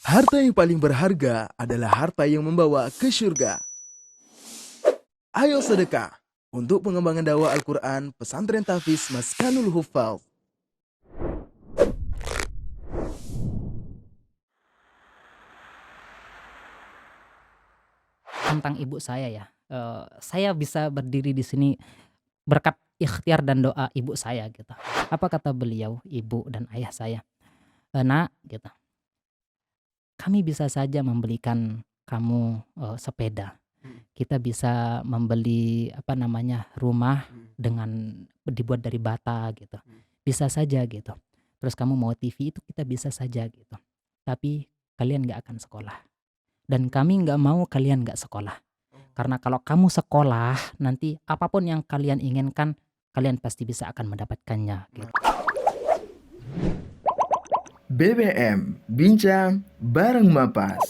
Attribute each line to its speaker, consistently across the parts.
Speaker 1: Harta yang paling berharga adalah harta yang membawa ke surga. Ayo sedekah untuk pengembangan dakwah Al-Quran Pesantren Tahfiz Maskanul Huffaz.
Speaker 2: Tentang ibu saya ya, saya bisa berdiri di sini berkat ikhtiar dan doa ibu saya gitu. Apa kata beliau, ibu dan ayah saya, "Nak," gitu, "kami bisa saja membelikan kamu, sepeda. Kita bisa membeli, apa namanya, rumah dengan dibuat dari bata gitu. Bisa saja gitu. Terus kamu mau TV itu kita bisa saja gitu. Tapi kalian nggak akan sekolah. Dan kami nggak mau kalian nggak sekolah. Karena kalau kamu sekolah, nanti apapun yang kalian inginkan, kalian pasti bisa akan mendapatkannya," gitu.
Speaker 1: BBM Bincang bareng Mapas.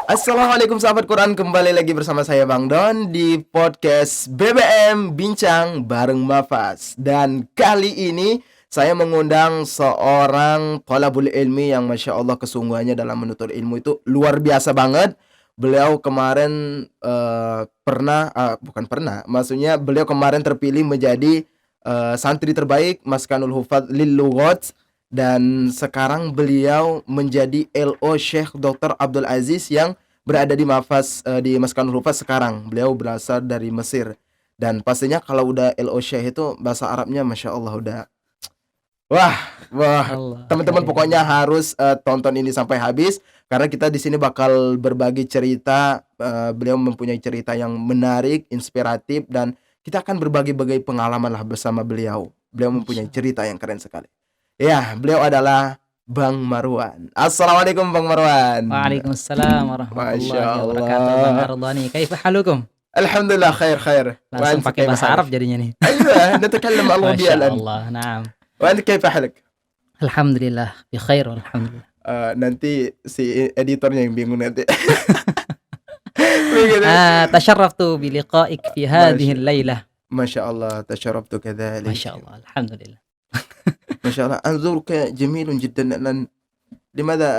Speaker 1: Assalamualaikum sahabat Quran, kembali lagi bersama saya Bang Don di podcast BBM Bincang bareng Mapas. Dan kali ini saya mengundang seorang thalabul ilmi yang Masya Allah kesungguhannya dalam menuntut ilmu itu luar biasa banget. Beliau kemarin maksudnya beliau kemarin terpilih menjadi santri terbaik Maskanul Huffaz lil Lughat. Dan sekarang beliau menjadi LO Syekh Dr. Abdul Aziz yang berada di Mafaz di Maskanul Huffaz sekarang. Beliau berasal dari Mesir. Dan pastinya kalau udah LO Syekh itu bahasa Arabnya Masya Allah udah wah
Speaker 2: Allah,
Speaker 1: teman-teman
Speaker 2: ya.
Speaker 1: pokoknya harus tonton ini sampai habis karena kita di sini bakal berbagi cerita. Beliau mempunyai cerita yang menarik, inspiratif, dan kita akan berbagi-bagi pengalaman lah bersama beliau. Beliau mempunyai cerita yang keren sekali. Ya, beliau adalah Bang Marwan. Assalamualaikum Bang Marwan.
Speaker 2: Waalaikumsalam
Speaker 1: Masya
Speaker 2: warahmatullahi wabarakatuh. Bang
Speaker 1: Allah.
Speaker 2: Ardhani, kaifa halukum?
Speaker 1: Alhamdulillah khair.
Speaker 2: Langsung
Speaker 1: وأنت
Speaker 2: pakai
Speaker 1: كيف
Speaker 2: bahasa
Speaker 1: حالك؟
Speaker 2: Arab jadinya nih.
Speaker 1: أيوة نتكلم العربية
Speaker 2: Masya
Speaker 1: الآن.
Speaker 2: Allah, naam.
Speaker 1: وأنت كيف حالك؟
Speaker 2: Alhamdulillah, bi khair alhamdulillah.
Speaker 1: Nanti si editornya yang bingung nanti. Begitu.
Speaker 2: Tasyarraftu bi liqa'ik fi hadhihi al-lailah.
Speaker 1: Masya Allah, tasharrabtu كذلك.
Speaker 2: Masya Allah, alhamdulillah.
Speaker 1: ما شاء الله أنظرك جميل جدا. لماذا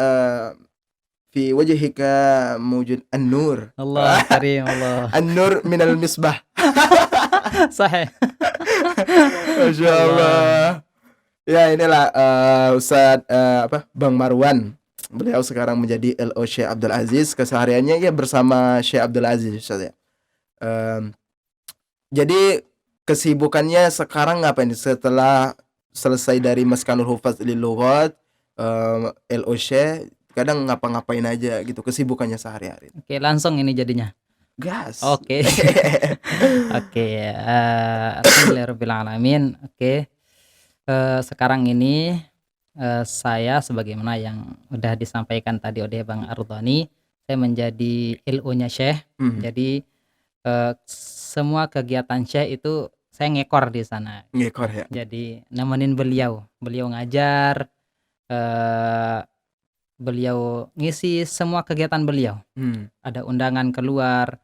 Speaker 1: في وجهك موجود النور؟
Speaker 2: Allah karim, Allah.
Speaker 1: النور من المصباح.
Speaker 2: Sahih.
Speaker 1: Masya Allah. Ya inilah Ustadz Bang Marwan. Beliau sekarang menjadi LO Syekh Abdul Aziz. Kesehariannya ya bersama Syekh Abdul Aziz Ustadz ya. Jadi kesibukannya sekarang ngapain setelah selesai dari Maskanul Huffaz lil Lughat, LO Syekh, kadang ngapa-ngapain aja gitu kesibukannya sehari-hari.
Speaker 2: Oke, langsung ini jadinya.
Speaker 1: Gas.
Speaker 2: Oke. Oke, alhamdulillahirabbil alamin. Oke. Sekarang ini saya sebagaimana yang udah disampaikan tadi oleh Bang Ardhani, saya menjadi LO-nya Syekh. Jadi semua kegiatan Syekh itu saya ngekor di sana.
Speaker 1: Ngekor ya.
Speaker 2: Jadi nemenin beliau ngajar, beliau ngisi semua kegiatan beliau. Ada undangan keluar,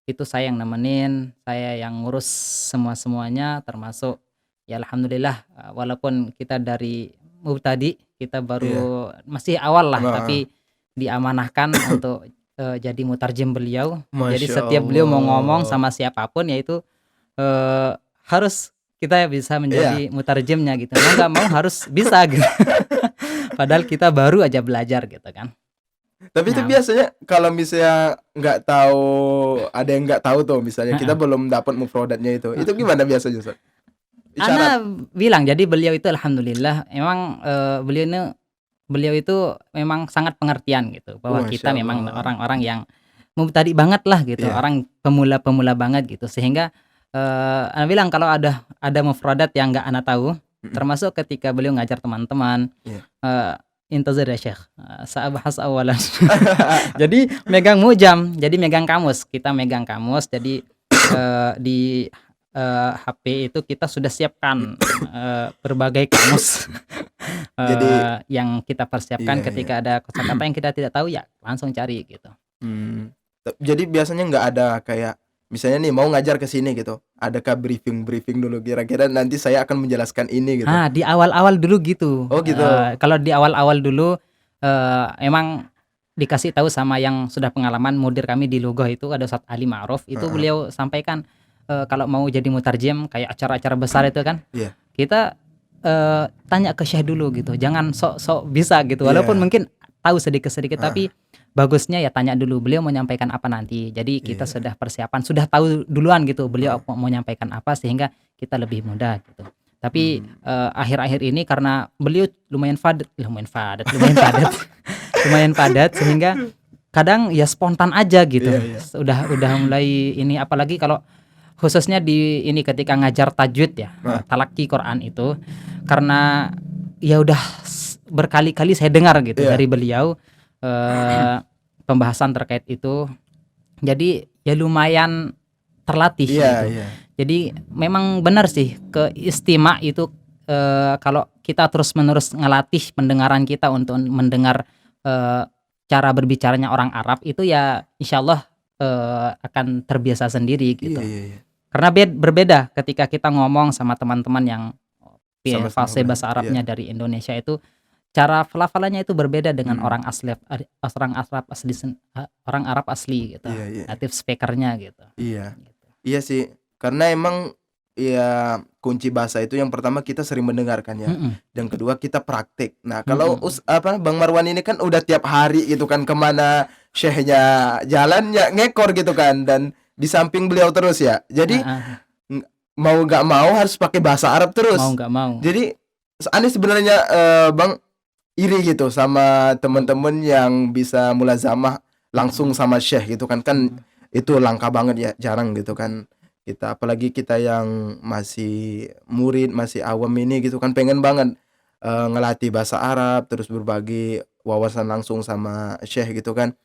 Speaker 2: itu saya yang nemenin, saya yang ngurus semuanya, termasuk ya alhamdulillah walaupun kita dari mubtadi, kita baru masih awal lah, tapi diamanahkan untuk jadi mutarjem beliau. Jadi
Speaker 1: Masya
Speaker 2: setiap beliau mau ngomong
Speaker 1: Allah.
Speaker 2: sama siapapun yaitu harus kita bisa menjadi mutarjemnya gitu. Mau nggak mau harus bisa gitu. Padahal kita baru aja belajar gitu kan.
Speaker 1: Tapi itu
Speaker 2: Nah.
Speaker 1: biasanya kalau misalnya nggak tahu, ada yang nggak tahu tuh misalnya kita belum dapat mufrodatnya itu gimana biasanya Ustaz?
Speaker 2: Ana bilang jadi beliau itu alhamdulillah emang beliau itu memang sangat pengertian gitu bahwa
Speaker 1: Masya
Speaker 2: kita memang
Speaker 1: Allah.
Speaker 2: orang-orang yang mubtadi banget lah gitu,
Speaker 1: Iya.
Speaker 2: orang pemula banget gitu, sehingga ana bilang kalau ada mufradat yang nggak ana tahu, termasuk ketika beliau ngajar teman-teman,
Speaker 1: Iya.
Speaker 2: intazir ya Syekh, sa'abahas awalan. Jadi megang mujam, jadi megang kamus, kita megang kamus, jadi di HP itu kita sudah siapkan berbagai kamus
Speaker 1: Jadi-
Speaker 2: yang kita persiapkan
Speaker 1: Iya,
Speaker 2: ketika ada kosakata yang kita tidak tahu ya langsung cari gitu.
Speaker 1: Jadi biasanya nggak ada kayak misalnya nih mau ngajar ke sini gitu, adakah briefing dulu kira-kira nanti saya akan menjelaskan ini gitu.
Speaker 2: Di awal-awal dulu gitu.
Speaker 1: Oh, gitu.
Speaker 2: Kalau di awal-awal dulu emang dikasih tahu sama yang sudah pengalaman mudir kami di Lugoh itu ada Ustadz Ali Ma'ruf, itu
Speaker 1: Heeh.
Speaker 2: beliau sampaikan, kalau mau jadi mutarjem kayak acara-acara besar itu kan,
Speaker 1: Iya.
Speaker 2: kita, tanya ke Syekh dulu gitu, jangan sok-sok bisa gitu, walaupun
Speaker 1: Iya.
Speaker 2: mungkin tahu sedikit-sedikit,
Speaker 1: Heeh.
Speaker 2: tapi bagusnya ya tanya dulu beliau mau nyampaikan apa nanti. Jadi kita
Speaker 1: Iya.
Speaker 2: sudah persiapan, sudah tahu duluan gitu beliau
Speaker 1: Heeh.
Speaker 2: mau nyampaikan apa sehingga kita lebih mudah gitu. Tapi,
Speaker 1: Mmm.
Speaker 2: akhir-akhir ini karena beliau lumayan padat sehingga kadang ya spontan aja gitu.
Speaker 1: Iya, iya.
Speaker 2: Udah mulai ini, apalagi kalau khususnya di ini ketika ngajar tajwid ya,
Speaker 1: Heeh.
Speaker 2: talaqi Quran itu, karena ya udah berkali-kali saya dengar gitu
Speaker 1: Iya.
Speaker 2: dari beliau, pembahasan terkait itu. Jadi ya lumayan terlatih
Speaker 1: Iya,
Speaker 2: gitu.
Speaker 1: iya.
Speaker 2: Jadi memang benar sih ke istima itu, kalau kita terus-menerus ngelatih pendengaran kita untuk mendengar, cara berbicaranya orang Arab itu ya insyaallah, akan terbiasa sendiri
Speaker 1: Iya,
Speaker 2: gitu.
Speaker 1: iya, iya.
Speaker 2: Karena berbeda ketika kita ngomong sama teman-teman yang
Speaker 1: Sama-sama
Speaker 2: fasih bahasa
Speaker 1: belajar. Iya.
Speaker 2: Arabnya dari Indonesia itu, cara pelafalannya itu berbeda dengan
Speaker 1: Mhm.
Speaker 2: orang Arab asli gitu,
Speaker 1: Iya, iya.
Speaker 2: native speaker-nya gitu.
Speaker 1: Iya.
Speaker 2: Gitu.
Speaker 1: Iya sih, karena emang ya kunci bahasa itu yang pertama kita sering mendengarkan ya,
Speaker 2: Mhm,
Speaker 1: yang kedua kita praktik. Nah, kalau
Speaker 2: mhm.
Speaker 1: Bang Marwan ini kan udah tiap hari gitu kan kemana syekhnya jalan ya ngekor gitu kan dan di samping beliau terus ya. Jadi
Speaker 2: Heeh,
Speaker 1: ng mau nggak mau harus pakai bahasa Arab
Speaker 2: mau
Speaker 1: terus.
Speaker 2: nggak mau.
Speaker 1: Jadi aneh sebenarnya, Bang, iri gitu sama temen-temen yang bisa mulazamah langsung
Speaker 2: Mhm,
Speaker 1: sama syekh gitu kan, kan
Speaker 2: mhm.
Speaker 1: itu langka banget ya, jarang gitu kan. Kita apalagi kita yang masih murid, masih awam ini gitu kan pengen banget, ngelatih bahasa Arab, terus berbagi wawasan langsung sama syekh gitu kan.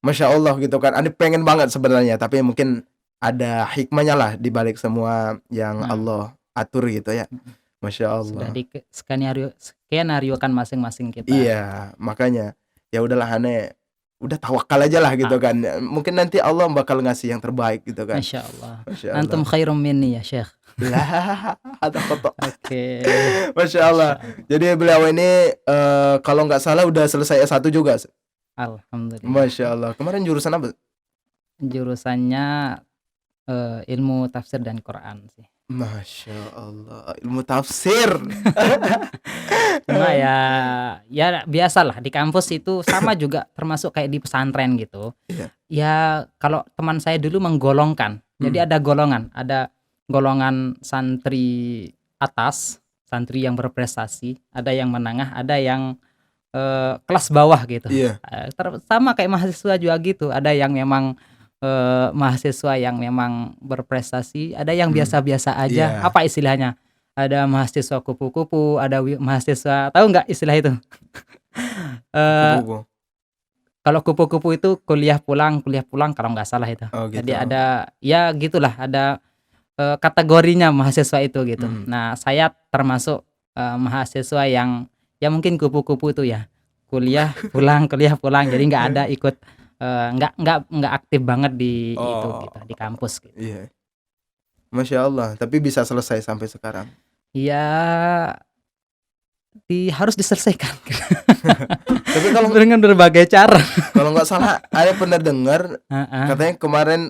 Speaker 1: Masya Allah gitu kan, aneh pengen banget sebenarnya, tapi mungkin ada hikmahnya lah di balik semua yang
Speaker 2: Nah,
Speaker 1: Allah atur gitu ya.
Speaker 2: mhm.
Speaker 1: Masya
Speaker 2: Sudah
Speaker 1: Allah.
Speaker 2: skenariokan masing-masing kita
Speaker 1: Iya,
Speaker 2: gitu.
Speaker 1: makanya. Ya udahlah aneh, udah tawakal ajalah gitu
Speaker 2: Ah,
Speaker 1: kan. Mungkin nanti Allah bakal ngasih yang terbaik gitu kan.
Speaker 2: Masya Allah.
Speaker 1: Masya Allah.
Speaker 2: Antum khairum minni ya Syekh.
Speaker 1: Lah, ada kotok.
Speaker 2: Oke,
Speaker 1: Masya Allah.
Speaker 2: Masya Allah.
Speaker 1: Jadi beliau ini, kalau nggak salah udah selesai S1 juga.
Speaker 2: Alhamdulillah.
Speaker 1: Masya Allah. Kemarin jurusan apa?
Speaker 2: Jurusannya, ilmu tafsir dan Quran sih.
Speaker 1: Masya Allah, ilmu tafsir.
Speaker 2: Cuma ya biasalah di kampus itu sama juga termasuk kayak di pesantren gitu.
Speaker 1: Iya.
Speaker 2: Ya kalau teman saya dulu menggolongkan,
Speaker 1: Mhm.
Speaker 2: jadi ada golongan santri atas, santri yang berprestasi, ada yang menengah, ada yang, kelas bawah gitu.
Speaker 1: Iya.
Speaker 2: Sama kayak mahasiswa juga gitu, ada yang memang, mahasiswa yang memang berprestasi, ada yang
Speaker 1: Mhm.
Speaker 2: biasa-biasa aja,
Speaker 1: Iya.
Speaker 2: apa istilahnya, ada mahasiswa kupu-kupu, ada mahasiswa tahu nggak istilah itu? Eee,
Speaker 1: Kupu-kupu.
Speaker 2: Kalau kupu-kupu itu kuliah pulang kalau nggak salah itu.
Speaker 1: Oh
Speaker 2: Jadi
Speaker 1: gitu.
Speaker 2: ada ya gitulah, ada, kategorinya mahasiswa itu gitu.
Speaker 1: Mhm.
Speaker 2: Nah saya termasuk, mahasiswa yang ya mungkin kupu-kupu itu ya, kuliah pulang, jadi nggak ada ikut, nggak aktif banget di itu
Speaker 1: Oh,
Speaker 2: gitu, di kampus gitu.
Speaker 1: iya. Masya Allah, tapi bisa selesai sampai sekarang.
Speaker 2: Ya harus diselesaikan
Speaker 1: Tapi kalau
Speaker 2: dengan berbagai cara.
Speaker 1: kalau nggak salah, saya pernah dengar
Speaker 2: Heeh.
Speaker 1: katanya kemarin,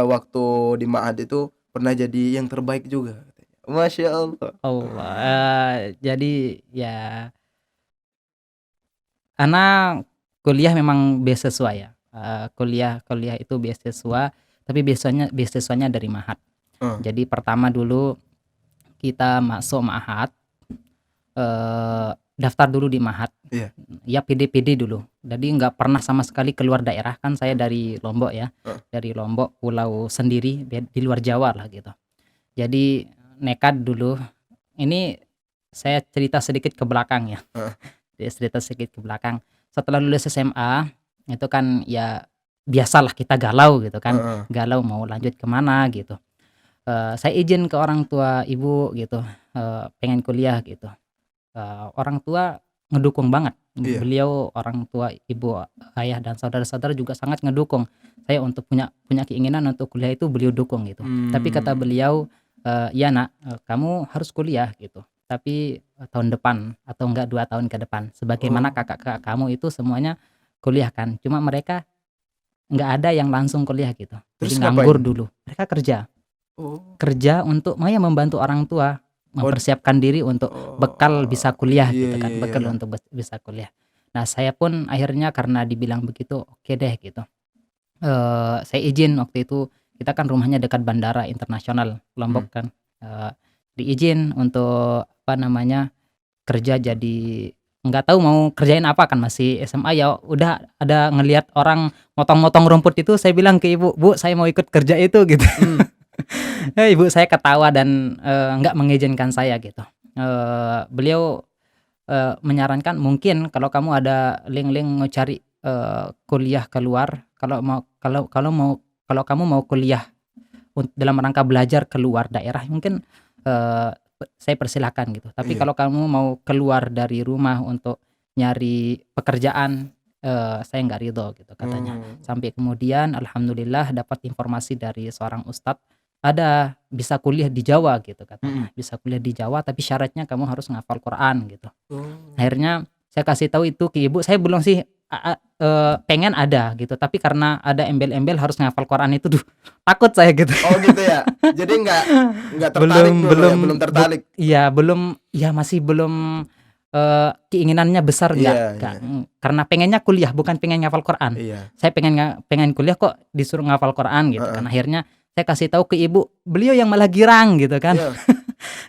Speaker 1: waktu di Ma'had itu pernah jadi yang terbaik juga katanya. Masya Allah.
Speaker 2: Allah, jadi ya ana kuliah memang beasiswa ya, kuliah itu beasiswa, tapi beasiswanya dari Ma'had.
Speaker 1: Heeh,
Speaker 2: Jadi pertama dulu kita masuk Ma'had, daftar dulu di Ma'had,
Speaker 1: iya,
Speaker 2: ya PD-PD dulu. Jadi nggak pernah sama sekali keluar daerah, kan saya dari Lombok ya,
Speaker 1: heeh,
Speaker 2: dari Lombok, pulau sendiri di luar Jawa lah gitu. Jadi nekat dulu, ini saya cerita sedikit ke belakang ya.
Speaker 1: heeh,
Speaker 2: Cerita sedikit ke belakang. Setelah lulus SMA, itu kan ya biasalah kita galau gitu kan,
Speaker 1: heeh.
Speaker 2: galau mau lanjut kemana gitu. Saya izin ke orang tua ibu gitu, pengen kuliah gitu. Orang tua ngedukung banget.
Speaker 1: Iya.
Speaker 2: Beliau orang tua ibu, ayah dan saudara-saudara juga sangat ngedukung. Saya untuk punya punya keinginan untuk kuliah itu beliau dukung gitu. Tapi kata
Speaker 1: Mmm.
Speaker 2: beliau, "Iya nak, kamu harus kuliah," gitu. tapi tahun depan atau enggak 2 tahun ke depan. Sebagaimana
Speaker 1: Oh,
Speaker 2: kakak-kakak kamu itu semuanya kuliah kan, cuma mereka nggak ada yang langsung kuliah gitu. Jadi
Speaker 1: terus
Speaker 2: nganggur
Speaker 1: ngapain?
Speaker 2: dulu. Mereka kerja.
Speaker 1: Oh.
Speaker 2: Kerja untuk membantu orang tua,
Speaker 1: Oh,
Speaker 2: mempersiapkan diri untuk bekal bisa kuliah
Speaker 1: iya
Speaker 2: gitu
Speaker 1: iya
Speaker 2: kan,
Speaker 1: iya.
Speaker 2: bekal untuk bisa kuliah. Nah, saya pun akhirnya karena dibilang begitu, oke deh gitu. Saya izin waktu itu, kita kan rumahnya dekat bandara internasional
Speaker 1: Mmm,
Speaker 2: Lombok kan, diizin untuk apa namanya, kerja jadi nggak tahu mau kerjain apa kan masih SMA ya udah ada ngelihat orang motong-motong rumput itu saya bilang ke ibu, "Bu, saya mau ikut kerja itu," gitu.
Speaker 1: mmm,
Speaker 2: Ibu saya ketawa dan, nggak mengizinkan saya gitu. Beliau, menyarankan, "Mungkin kalau kamu ada link-link mau cari, kuliah keluar, kalau kamu mau kuliah dalam rangka belajar keluar daerah mungkin, saya persilahkan gitu. Tapi
Speaker 1: iya.
Speaker 2: kalau kamu mau keluar dari rumah untuk nyari pekerjaan, saya nggak ridho," gitu katanya.
Speaker 1: Oh,
Speaker 2: Sampai kemudian alhamdulillah dapat informasi dari seorang ustadz, ada bisa kuliah di Jawa gitu
Speaker 1: mhm.
Speaker 2: katanya, bisa kuliah di Jawa tapi syaratnya kamu harus ngafal Quran gitu.
Speaker 1: Oh,
Speaker 2: Akhirnya saya kasih tahu itu ke ibu, saya belum sih pengen ada gitu, tapi karena ada embel-embel harus ngafal Quran itu, takut saya gitu.
Speaker 1: oh gitu ya? Jadi nggak tertarik
Speaker 2: Belum
Speaker 1: dulu ya,
Speaker 2: belum
Speaker 1: belum tertarik?
Speaker 2: iya belum ya masih belum, keinginannya besar
Speaker 1: Iya
Speaker 2: nggak,
Speaker 1: iya
Speaker 2: karena pengennya kuliah bukan pengen ngafal Quran.
Speaker 1: iya,
Speaker 2: Saya pengen kuliah kok disuruh ngafal Quran gitu kan.
Speaker 1: heeh,
Speaker 2: Akhirnya saya kasih tahu ke ibu, beliau yang malah girang gitu kan.
Speaker 1: iya,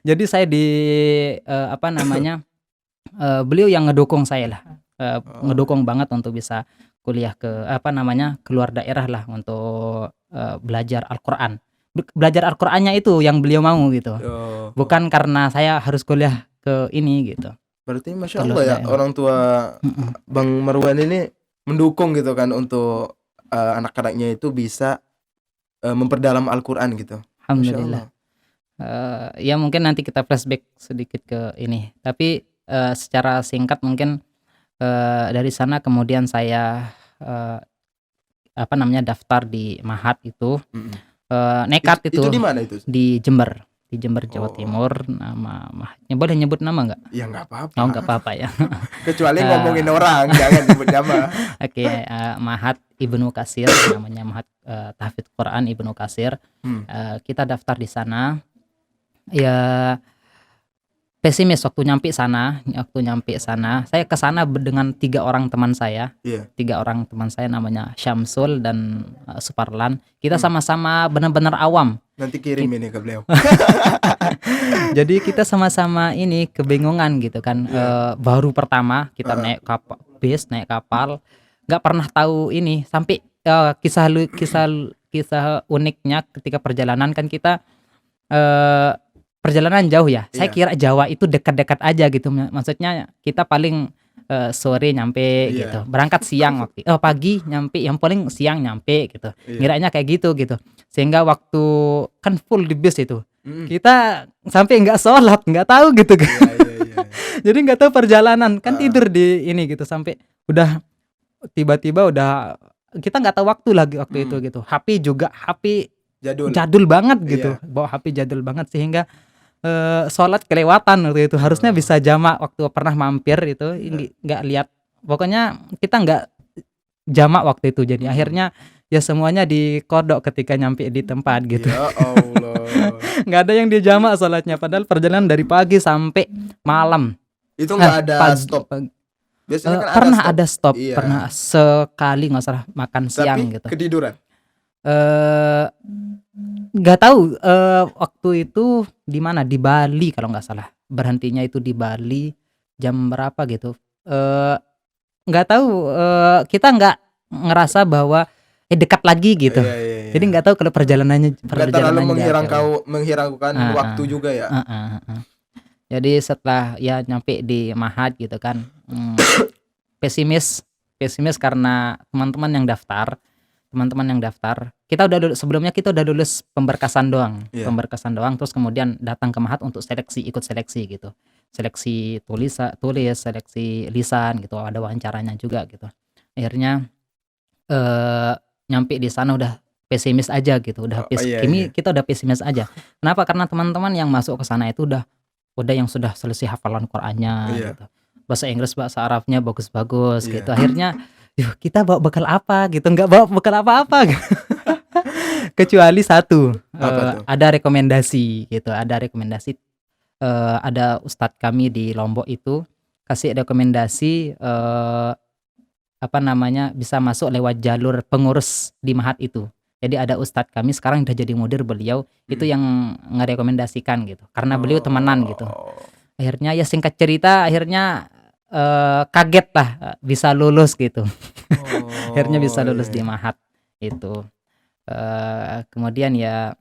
Speaker 2: Jadi saya apa namanya, beliau yang ngedukung saya lah,
Speaker 1: oh,
Speaker 2: ngedukung banget untuk bisa kuliah ke apa namanya, keluar daerah lah untuk, belajar Al-Qur'an. Belajar Al-Qur'annya itu yang beliau mau gitu,
Speaker 1: oh.
Speaker 2: bukan karena saya harus kuliah ke ini gitu,
Speaker 1: Berarti Masya
Speaker 2: keluar
Speaker 1: Allah ya,
Speaker 2: daerah.
Speaker 1: orang tua
Speaker 2: Mhm,
Speaker 1: Bang Marwan ini mendukung gitu kan untuk, anak-anaknya itu bisa, memperdalam Al-Qur'an gitu. Masya
Speaker 2: alhamdulillah.
Speaker 1: Allah.
Speaker 2: Ya mungkin nanti kita flashback sedikit ke ini, tapi, secara singkat mungkin, dari sana kemudian saya, eee, apa namanya, daftar di Mahat itu,
Speaker 1: Mhm.
Speaker 2: nekat
Speaker 1: Itu
Speaker 2: itu
Speaker 1: di mana itu?
Speaker 2: Di Jember, Jawa
Speaker 1: Oh,
Speaker 2: Timur, nama Mahatnya boleh nyebut nama nggak?
Speaker 1: ya nggak
Speaker 2: Oh
Speaker 1: apa-apa,
Speaker 2: nggak apa-apa ya.
Speaker 1: kecuali ngomongin
Speaker 2: Eee,
Speaker 1: orang, jangan nyebut nama.
Speaker 2: oke, Mahat Ibnu Katsir namanya Mahat, Tahfidz Quran Ibnu Katsir,
Speaker 1: Mmm,
Speaker 2: kita daftar di sana, ya pesimis waktu nyampe sana, saya ke sana dengan 3 orang teman saya,
Speaker 1: iya,
Speaker 2: 3 orang teman saya namanya Syamsul dan, Suparlan, kita
Speaker 1: mmm,
Speaker 2: sama-sama benar-benar awam,
Speaker 1: nanti kirim
Speaker 2: kit
Speaker 1: ini ke beliau.
Speaker 2: jadi kita sama-sama ini kebingungan gitu kan,
Speaker 1: Iya,
Speaker 2: baru pertama kita
Speaker 1: heeh,
Speaker 2: naik kapal, nggak pernah tahu ini sampai, kisah uniknya ketika perjalanan kan kita, eee, perjalanan jauh ya, saya
Speaker 1: iya
Speaker 2: kira Jawa itu dekat-dekat aja gitu, maksudnya kita paling, sore nyampe gitu,
Speaker 1: iya
Speaker 2: berangkat siang pagi nyampe, yang paling siang nyampe gitu,
Speaker 1: iya,
Speaker 2: ngiranya kayak gitu. Sehingga waktu kan full di bis itu,
Speaker 1: mhm,
Speaker 2: kita sampai nggak sholat, nggak tahu gitu kan.
Speaker 1: iya iya iya,
Speaker 2: Jadi nggak tahu perjalanan, kan
Speaker 1: heeh,
Speaker 2: tidur di ini gitu, sampai udah tiba-tiba udah kita nggak tahu waktu lagi waktu itu
Speaker 1: mhm,
Speaker 2: gitu. HP juga HP
Speaker 1: jadul,
Speaker 2: jadul banget gitu,
Speaker 1: iya,
Speaker 2: bawa HP jadul banget sehingga, sholat kelewatan waktu itu. Harusnya
Speaker 1: oh,
Speaker 2: bisa jamak waktu pernah mampir itu,
Speaker 1: iya,
Speaker 2: nggak lihat, pokoknya kita nggak jamak waktu itu. Jadi
Speaker 1: mhm,
Speaker 2: akhirnya ya semuanya dikodok ketika nyampe di tempat gitu.
Speaker 1: ya Allah,
Speaker 2: Nggak ada yang dijamak salatnya, padahal perjalanan dari pagi sampai malam.
Speaker 1: itu nggak ada
Speaker 2: Pagi
Speaker 1: stop? Biasanya kan ada
Speaker 2: pernah
Speaker 1: stop?
Speaker 2: ada stop, pernah
Speaker 1: Iya,
Speaker 2: sekali nggak salah makan siang
Speaker 1: tapi
Speaker 2: gitu.
Speaker 1: ketiduran?
Speaker 2: Eee, nggak tahu, waktu itu di mana, di Bali kalau nggak salah. Berhentinya itu di Bali jam berapa gitu, eee, nggak tahu, kita nggak ngerasa bahwa, dekat lagi gitu.
Speaker 1: Iya iya
Speaker 2: Jadi
Speaker 1: iya.
Speaker 2: nggak tahu kalau perjalanannya
Speaker 1: Nggak terlalu
Speaker 2: perjalanan jauh.
Speaker 1: menghiraukan
Speaker 2: Heeh,
Speaker 1: waktu juga ya?
Speaker 2: heeh heeh. Jadi setelah ya nyampe di Mahat gitu kan, pesimis pesimis karena teman-teman yang daftar, sebelumnya kita udah lulus
Speaker 1: Iya,
Speaker 2: pemberkasan doang, terus kemudian datang ke Mahat untuk ikut seleksi gitu. Seleksi tulis, seleksi lisan gitu, ada wawancaranya juga gitu. Akhirnya, eee, nyampe di sana udah pesimis aja gitu,
Speaker 1: oh iya iya,
Speaker 2: kita udah pesimis aja. Kenapa? Karena teman-teman yang masuk ke sana itu udah udah yang sudah selesai hafalan Qur'annya
Speaker 1: Iya.
Speaker 2: gitu. Bahasa Inggris, bahasa Arabnya bagus-bagus gitu.
Speaker 1: Iya.
Speaker 2: Akhirnya, "Yuh, kita bawa bekal apa?" gitu, nggak bawa bekal apa-apa gitu. Kecuali satu,
Speaker 1: Apa tuh?
Speaker 2: ada rekomendasi gitu, ada rekomendasi, ada ustadz kami di Lombok itu kasih rekomendasi, apa namanya, bisa masuk lewat jalur pengurus di Mahat itu. Jadi ada ustadz kami sekarang udah jadi mudir, beliau itu
Speaker 1: Mhm.
Speaker 2: yang ngerekomendasikan gitu, karena beliau temenan gitu.
Speaker 1: Oh.
Speaker 2: Akhirnya ya singkat cerita akhirnya, kaget lah, bisa lulus gitu. Akhirnya bisa
Speaker 1: Oh,
Speaker 2: lulus
Speaker 1: iya
Speaker 2: di
Speaker 1: iya.
Speaker 2: Mahat itu. Kemudian ya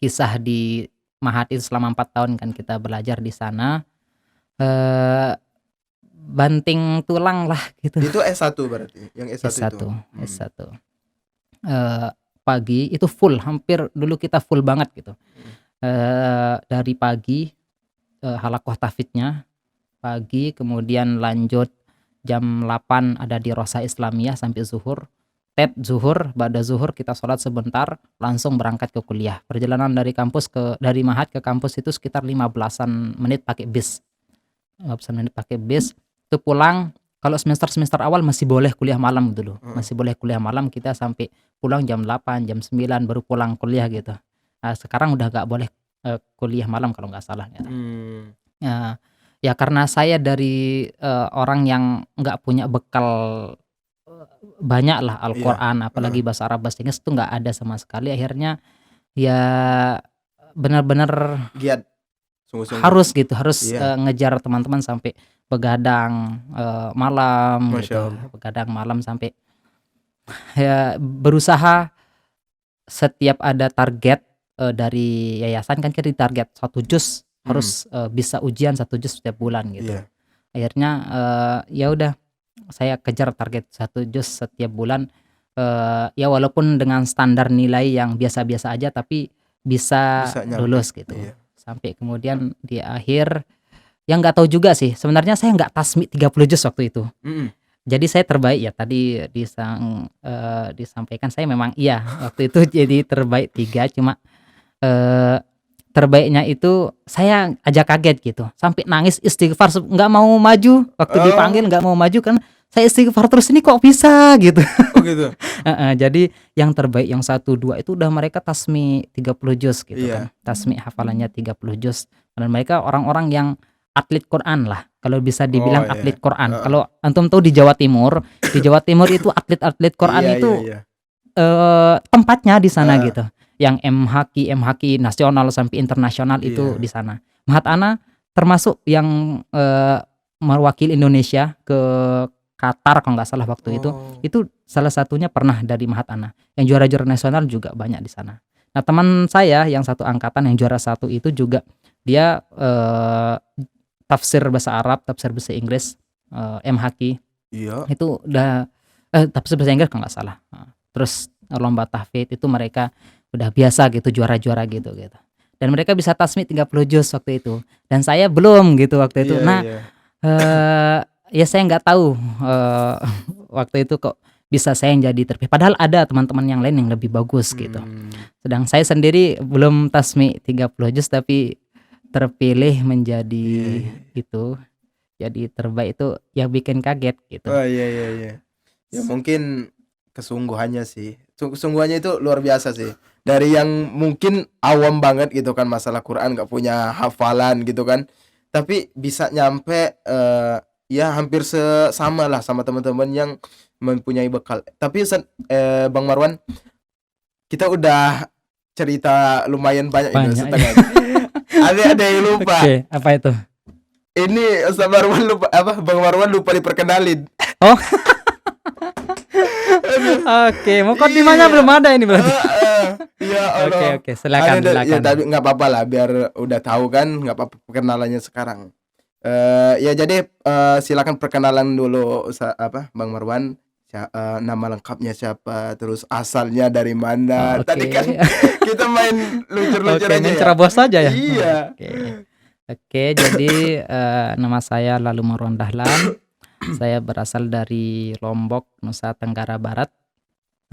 Speaker 2: kisah di Mahat itu selama 4 tahun kan kita belajar di sana, eee, banting tulang lah gitu.
Speaker 1: Itu S1 berarti? Yang S1 itu?
Speaker 2: S1
Speaker 1: Mmm.
Speaker 2: S1, pagi itu full, hampir dulu kita full banget gitu,
Speaker 1: Mhm.
Speaker 2: dari pagi, halaqah tahfidznya pagi, kemudian lanjut jam 8 ada di Rosa Islamiyah sampai zuhur, zuhur, ba'da zuhur kita sholat sebentar, langsung berangkat ke kuliah. Perjalanan dari Mahat ke kampus itu sekitar 15-an menit pakai bis, 15 menit pakai bis, itu pulang. Kalau semester-semester awal masih boleh kuliah malam dulu,
Speaker 1: Heeh.
Speaker 2: masih boleh kuliah malam, kita sampai pulang jam 8, jam 9 baru pulang kuliah gitu. Nah, sekarang udah nggak boleh, kuliah malam kalau nggak salah gitu.
Speaker 1: Mmm.
Speaker 2: Ya, ya karena saya dari, orang yang nggak punya bekal, banyaklah
Speaker 1: Iya.
Speaker 2: Al-Qur'an,
Speaker 1: Heeh.
Speaker 2: apalagi bahasa Arab, bahasa Inggris itu nggak ada sama sekali. Akhirnya ya benar-benar
Speaker 1: Giat, sungguh-sungguh.
Speaker 2: harus gitu, harus,
Speaker 1: Iya.
Speaker 2: ngejar teman-teman sampai begadang, malam
Speaker 1: Masya
Speaker 2: gitu,
Speaker 1: Allah.
Speaker 2: begadang malam sampai ya berusaha setiap ada target, dari yayasan kan kita ditarget 1 juz
Speaker 1: Mhm.
Speaker 2: harus, bisa ujian 1 juz setiap bulan gitu.
Speaker 1: Iya.
Speaker 2: Akhirnya, ya udah saya kejar target 1 juz setiap bulan, ya walaupun dengan standar nilai yang biasa-biasa aja tapi bisa
Speaker 1: Bisa nyampe.
Speaker 2: lulus gitu.
Speaker 1: Iya.
Speaker 2: Sampai kemudian di akhir, yang nggak tahu juga sih, sebenarnya saya nggak tasmi 30 juz waktu itu.
Speaker 1: Mhm.
Speaker 2: Jadi saya terbaik ya tadi disampaikan saya memang iya, waktu itu jadi terbaik 3 cuma, eee, terbaiknya itu saya aja kaget gitu, sampai nangis istighfar nggak mau maju, waktu dipanggil
Speaker 1: Oh.
Speaker 2: nggak mau maju kan saya istighfar terus, "Ini kok bisa?" Gitu.
Speaker 1: Oh gitu?
Speaker 2: Heeh, jadi yang terbaik yang 1, 2 itu udah mereka tasmi 30 juz gitu kan,
Speaker 1: Iya.
Speaker 2: tasmi hafalannya 30 juz dan mereka orang-orang yang atlet Quran lah, kalau bisa
Speaker 1: Oh
Speaker 2: dibilang
Speaker 1: iya.
Speaker 2: atlet Quran.
Speaker 1: Heeh.
Speaker 2: Kalau antum tahu di Jawa Timur itu atlet-atlet Quran
Speaker 1: Iya
Speaker 2: itu,
Speaker 1: iya iya.
Speaker 2: tempatnya di sana
Speaker 1: Heeh.
Speaker 2: gitu, yang MHQ nasional sampai internasional itu
Speaker 1: Iya.
Speaker 2: di sana. Mahat ana termasuk yang, mewakili Indonesia ke Qatar kalau nggak salah waktu
Speaker 1: Oh.
Speaker 2: itu salah satunya pernah dari Mahat ana, yang juara-juara nasional juga banyak di sana. Nah teman saya yang satu angkatan yang juara 1 itu juga dia, tafsir bahasa Arab, tafsir bahasa Inggris, MHQ
Speaker 1: Iya.
Speaker 2: itu udah, tafsir bahasa Inggris kalau nggak salah, heeh. Terus lomba tahfidz itu mereka udah biasa gitu, juara-juara gitu. Dan mereka bisa tasmi 30 juz waktu itu, dan saya belum gitu waktu itu.
Speaker 1: Iya
Speaker 2: Nah,
Speaker 1: iya.
Speaker 2: eee, ya saya nggak tahu, waktu itu kok bisa saya yang jadi terpilih, padahal ada teman-teman yang lain yang lebih bagus gitu.
Speaker 1: Mmm.
Speaker 2: Sedang saya sendiri belum tasmi 30 juz tapi terpilih menjadi
Speaker 1: Iya iya.
Speaker 2: itu, jadi terbaik itu yang bikin kaget gitu.
Speaker 1: Oh, iya iya iya. Ya mungkin kesungguhannya sih, kesungguhannya itu luar biasa sih. Dari yang mungkin awam banget gitu kan masalah Quran, nggak punya hafalan gitu kan, tapi bisa nyampe, ya hampir sama lah sama teman-teman yang mempunyai bekal. Tapi Bang Marwan, kita udah cerita lumayan banyak ini,
Speaker 2: Banyak ya.
Speaker 1: setengah. Ada yang lupa.
Speaker 2: Oke, apa itu?
Speaker 1: Ini Ustaz Marwan lupa apa, Bang Marwan lupa diperkenalin.
Speaker 2: Oh,
Speaker 1: Aduh.
Speaker 2: oke, mukadimahnya
Speaker 1: Iya.
Speaker 2: belum ada ini berarti.
Speaker 1: Heeh. Ya
Speaker 2: Oke
Speaker 1: Allah.
Speaker 2: oke, silakan
Speaker 1: Ya
Speaker 2: silakan.
Speaker 1: tapi nggak apa-apa lah, biar udah tahu kan, nggak apa-apa perkenalannya sekarang. Ya jadi, silakan perkenalan dulu Bang Marwan, nama lengkapnya siapa, terus asalnya dari mana. Tadi kan
Speaker 2: Oke.
Speaker 1: kita main lucur-lucur
Speaker 2: Oke,
Speaker 1: aja
Speaker 2: main
Speaker 1: ya.
Speaker 2: cerobos saja ya?
Speaker 1: Iya.
Speaker 2: Oke. Oke, jadi, nama saya Lalu Marwan Dahlan. Saya berasal dari Lombok, Nusa Tenggara Barat.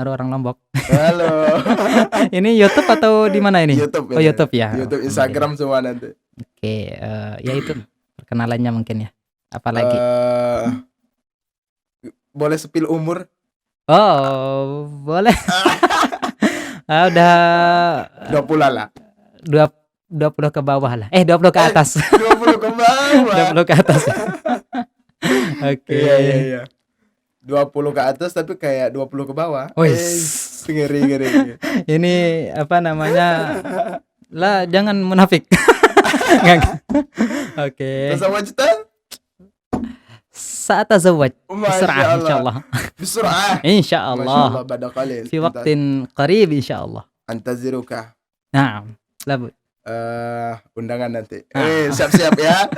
Speaker 2: Halo orang Lombok.
Speaker 1: Halo.
Speaker 2: Ini YouTube atau di mana ini?
Speaker 1: YouTube
Speaker 2: Oh,
Speaker 1: ini.
Speaker 2: YouTube ya.
Speaker 1: YouTube,
Speaker 2: Alhamdulillah.
Speaker 1: Instagram semua nanti.
Speaker 2: Oke, ya itu perkenalannya mungkin ya. Apalagi?
Speaker 1: Boleh spill umur?
Speaker 2: Oh, boleh. Udah
Speaker 1: 20 lah.
Speaker 2: 20 ke bawah lah. 20 ke atas.
Speaker 1: 20 ke bawah.
Speaker 2: 20 ke atas. Oke.
Speaker 1: Iya. 20 ke atas tapi kayak 20 ke bawah.
Speaker 2: Wis.
Speaker 1: Ngeri.
Speaker 2: Ini apa namanya? Lah, jangan munafik. Oke.
Speaker 1: Tazawwajta?
Speaker 2: Sa'atazawwaj.
Speaker 1: Masya
Speaker 2: Bisra'ah
Speaker 1: Allah.
Speaker 2: insyaallah.
Speaker 1: Bisra'ah.
Speaker 2: Insyaallah.
Speaker 1: Masya Allah, pada kali.
Speaker 2: Fi waqtin qarib insyaallah.
Speaker 1: Antaziruka.
Speaker 2: Naam. Labud.
Speaker 1: Undangan nanti.
Speaker 2: Ah.
Speaker 1: Siap-siap ya.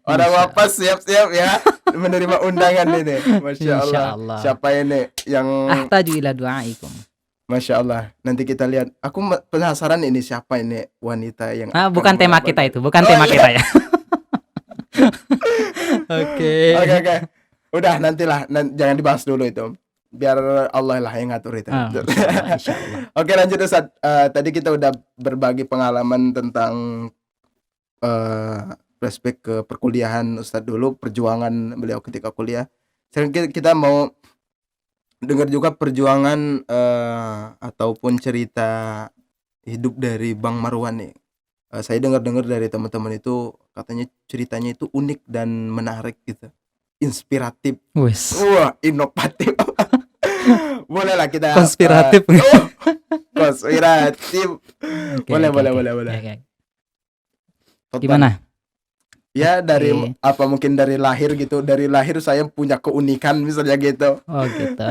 Speaker 1: Orang wapas siap-siap ya menerima undangan ini. Masya Allah.
Speaker 2: Insyaallah.
Speaker 1: Siapa ini yang
Speaker 2: Ahtaju ila du'aikum.
Speaker 1: Masya Allah. Nanti kita lihat. Aku penasaran ini siapa ini wanita yang
Speaker 2: Bukan tema kita itu, bukan tema kita ya. Oke.
Speaker 1: Oke. Udah nantilah, jangan dibahas dulu itu. Biar Allah lah yang ngatur itu.
Speaker 2: Insyaallah.
Speaker 1: Oke, lanjut Ustaz. Tadi kita udah berbagi pengalaman tentang flashback ke perkuliahan Ustaz dulu, perjuangan beliau ketika kuliah. Sekarang kita mau dengar juga perjuangan ataupun cerita hidup dari Bang Marwan nih. Saya dengar dari teman-teman itu katanya ceritanya itu unik dan menarik gitu. Inspiratif.
Speaker 2: Wes.
Speaker 1: Wah, inovatif. Bolehlah kita
Speaker 2: Konspiratif.
Speaker 1: Konspiratif. Boleh.
Speaker 2: Oke. Gimana?
Speaker 1: Ya dari
Speaker 2: Oke.
Speaker 1: apa mungkin dari lahir gitu. Dari lahir saya punya keunikan misalnya gitu.
Speaker 2: Oh gitu.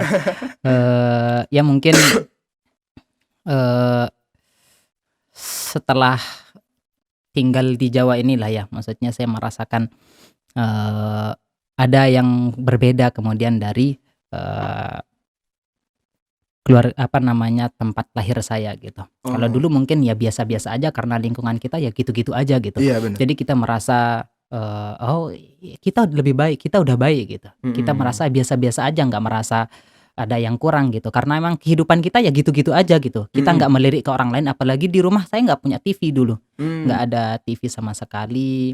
Speaker 2: Ya mungkin setelah tinggal di Jawa inilah ya, maksudnya saya merasakan ada yang berbeda kemudian dari keluar tempat lahir saya gitu. Kalau dulu mungkin ya biasa-biasa aja karena lingkungan kita ya gitu-gitu aja gitu.
Speaker 1: Iya benar.
Speaker 2: Jadi kita merasa kita lebih baik, kita udah baik gitu. Kita merasa biasa-biasa aja, nggak merasa ada yang kurang gitu. Karena emang kehidupan kita ya gitu-gitu aja gitu. Kita nggak melirik ke orang lain, apalagi di rumah saya nggak punya TV dulu, nggak ada TV sama sekali.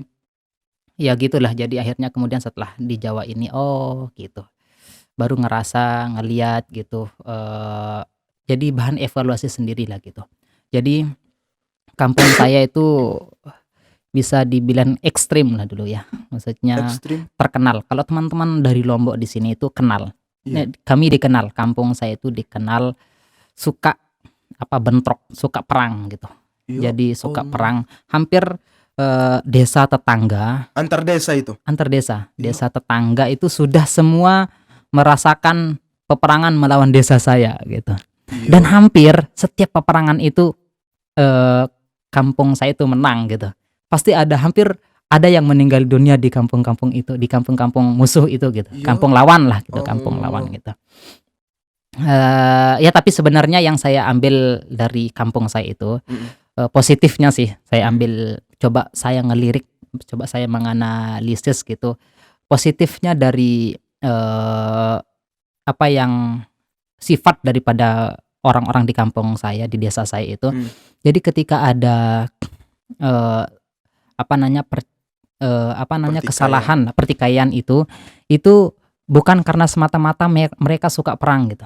Speaker 2: Ya gitulah. Jadi akhirnya kemudian setelah di Jawa ini gitu, baru ngerasa ngeliat gitu. Jadi bahan evaluasi sendiri lah gitu. Jadi kampung saya itu bisa dibilang ekstrim lah dulu ya, maksudnya
Speaker 1: Ekstrim.
Speaker 2: terkenal. Kalau teman-teman dari Lombok di sini itu kenal.
Speaker 1: Iya.
Speaker 2: Kami dikenal, kampung saya itu dikenal suka bentrok, suka perang gitu.
Speaker 1: Ya
Speaker 2: Jadi suka
Speaker 1: Allah.
Speaker 2: perang. Hampir desa tetangga,
Speaker 1: Antar desa itu.
Speaker 2: desa tetangga itu sudah semua merasakan peperangan melawan desa saya gitu.
Speaker 1: Iya.
Speaker 2: Dan hampir setiap peperangan itu kampung saya itu menang gitu. Pasti hampir ada yang meninggal dunia di kampung-kampung itu, di kampung-kampung musuh itu gitu.
Speaker 1: Iya.
Speaker 2: Kampung lawan lah gitu, kampung
Speaker 1: Oh.
Speaker 2: lawan gitu. Ya tapi sebenarnya yang saya ambil dari kampung saya itu positifnya sih, saya ambil, coba saya ngelirik, coba saya menganalisis gitu. Positifnya dari apa yang sifat daripada orang-orang di kampung saya, di desa saya itu. Jadi ketika ada
Speaker 1: Pertikaian.
Speaker 2: kesalahan, pertikaian itu bukan karena semata-mata mereka suka perang gitu.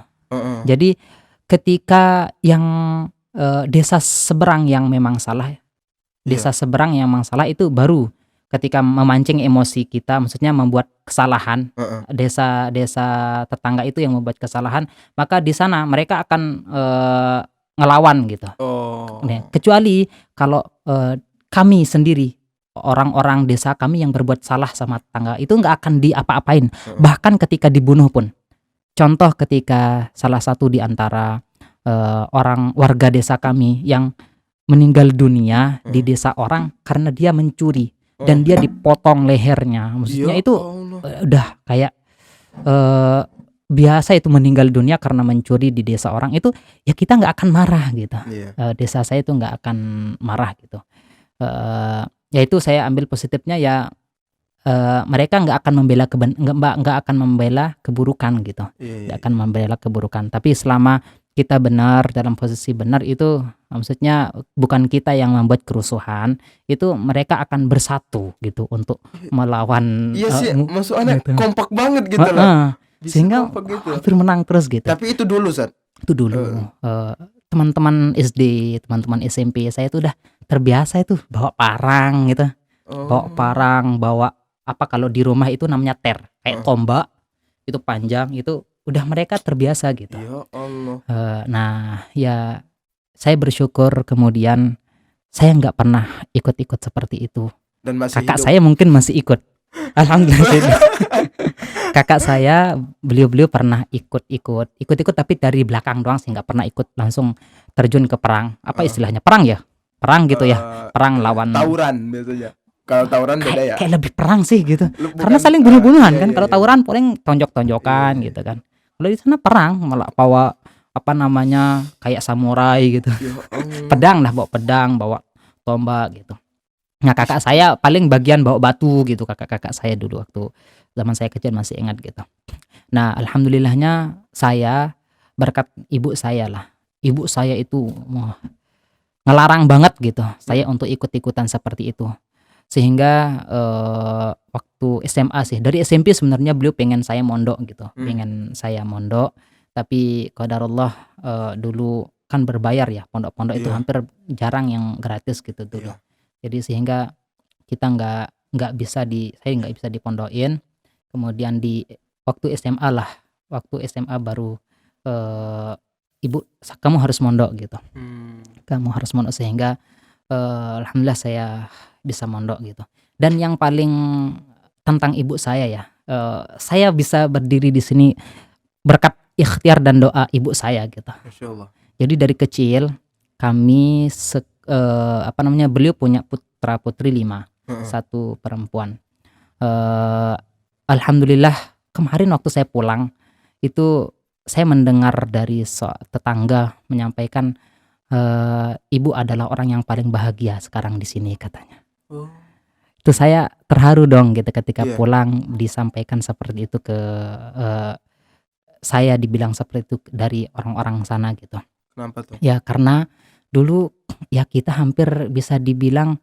Speaker 2: Jadi ketika yang desa seberang yang memang salah, itu baru ketika memancing emosi kita, maksudnya membuat kesalahan, desa tetangga itu yang membuat kesalahan, maka di sana mereka akan ngelawan gitu. Nah, kecuali kalau kami sendiri, orang-orang desa kami yang berbuat salah sama tetangga itu nggak akan diapa-apain, bahkan ketika dibunuh pun. Contoh ketika salah satu di antara orang warga desa kami yang meninggal dunia di desa orang karena dia mencuri dan dia dipotong lehernya, maksudnya
Speaker 1: Ya
Speaker 2: itu
Speaker 1: Allah.
Speaker 2: udah kayak biasa itu meninggal dunia karena mencuri di desa orang itu, ya kita nggak akan marah gitu.
Speaker 1: Iya.
Speaker 2: Desa saya itu nggak akan marah gitu. Ya itu saya ambil positifnya ya, mereka nggak akan membela keburukan gitu,
Speaker 1: Iya.
Speaker 2: nggak akan membela keburukan. Tapi selama kita benar, dalam posisi benar itu maksudnya bukan kita yang membuat kerusuhan, itu mereka akan bersatu gitu untuk melawan,
Speaker 1: Iya sih, maksudnya
Speaker 2: gitu.
Speaker 1: kompak banget gitu loh.
Speaker 2: Heeh,
Speaker 1: Bisa
Speaker 2: sehingga
Speaker 1: kompak gitu.
Speaker 2: hampir menang terus gitu.
Speaker 1: Tapi itu dulu, Sat.
Speaker 2: Itu dulu, teman-teman SD, teman-teman SMP saya itu udah terbiasa itu bawa parang gitu, bawa
Speaker 1: Oh.
Speaker 2: parang, bawa apa kalau di rumah itu namanya ter, kayak
Speaker 1: Heeh.
Speaker 2: tombak, itu panjang, itu udah mereka terbiasa gitu.
Speaker 1: Ya Allah.
Speaker 2: Nah ya saya bersyukur kemudian saya nggak pernah ikut-ikut seperti itu.
Speaker 1: Dan masih
Speaker 2: Kakak
Speaker 1: hidup.
Speaker 2: saya mungkin masih ikut. Alhamdulillah saya hidup. Kakak saya beliau pernah ikut-ikut tapi dari belakang doang sih, nggak pernah ikut langsung terjun ke perang. Apa istilahnya? Perang ya? Perang gitu ya. Perang lawan
Speaker 1: Tawuran biasanya. Kalau tawuran beda ya.
Speaker 2: kayak lebih perang sih gitu.
Speaker 1: Lu
Speaker 2: Karena
Speaker 1: bukan,
Speaker 2: saling bunuh-bunuhan
Speaker 1: iya,
Speaker 2: kan.
Speaker 1: iya,
Speaker 2: Kalau
Speaker 1: iya.
Speaker 2: tawuran paling tonjok-tonjokan
Speaker 1: Iya, iya.
Speaker 2: gitu kan. Kalau di sana perang malah bawa apa namanya kayak samurai gitu.
Speaker 1: Ya Allah.
Speaker 2: Pedang lah, bawa pedang, bawa tombak gitu. Nah kakak saya paling bagian bawa batu gitu, kakak-kakak saya dulu waktu zaman saya kecil masih ingat gitu. Nah alhamdulillahnya saya berkat ibu saya lah. Ibu saya itu ngelarang banget gitu saya untuk ikut-ikutan seperti itu. Sehingga waktu SMA sih, dari SMP sebenarnya beliau pengen saya mondok gitu, pengen saya mondok. Tapi qadarullah dulu kan berbayar ya, pondok-pondok itu
Speaker 1: Iya.
Speaker 2: hampir jarang yang gratis gitu dulu.
Speaker 1: Iya.
Speaker 2: Jadi sehingga kita nggak bisa saya nggak bisa dipondokin. Kemudian di waktu SMA lah, waktu SMA baru ibu kamu harus mondok gitu, kamu harus mondok, sehingga alhamdulillah saya bisa mondok gitu. Dan yang paling tentang ibu saya ya, saya bisa berdiri di sini berkat ikhtiar dan doa ibu saya gitu.
Speaker 1: Masya Allah.
Speaker 2: Jadi dari kecil kami beliau punya putra putri 5, satu perempuan. Alhamdulillah kemarin waktu saya pulang itu saya mendengar dari tetangga menyampaikan ibu adalah orang yang paling bahagia sekarang di sini katanya. Itu saya terharu dong gitu ketika
Speaker 1: Iya.
Speaker 2: pulang disampaikan seperti itu ke saya, dibilang seperti itu dari orang-orang sana gitu.
Speaker 1: Kenapa tuh?
Speaker 2: Ya karena dulu ya kita hampir bisa dibilang